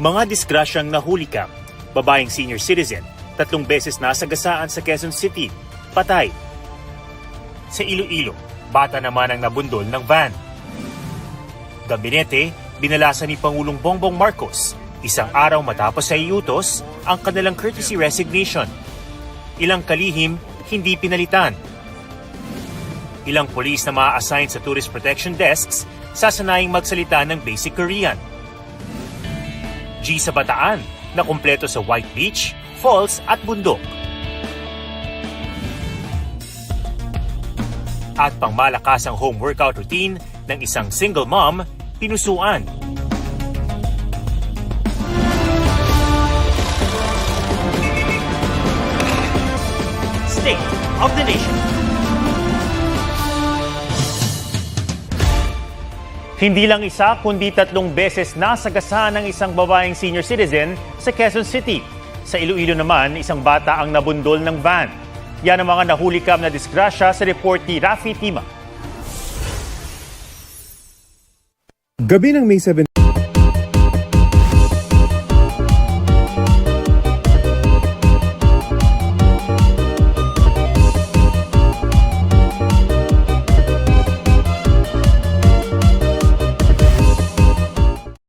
Mga disgrasyang nahulikam, babaeng senior citizen, 3 beses nasagasaan sa Quezon City, patay. Sa Iloilo, bata naman ang nabundol ng van. Gabinete, binalasa ni Pangulong Bongbong Marcos, isang araw matapos sa iutos ang kanilang courtesy resignation. Ilang kalihim, hindi pinalitan. Ilang pulis na maa-assign sa tourist protection desks, sasanaying magsalita ng basic Korean. G sa Bataan, na kumpleto sa White Beach, Falls at Bundok. At pangmalakas ang home workout routine ng isang single mom, pinusuan. State of the Nation. Hindi lang isa kundi 3 beses nasagasaan ng isang babaeng senior citizen sa Quezon City. Sa Iloilo naman, isang bata ang nabundol ng van. Yan ang mga nahulikam na disgrasya sa report ni Rafi Tima. Gabi ng May 7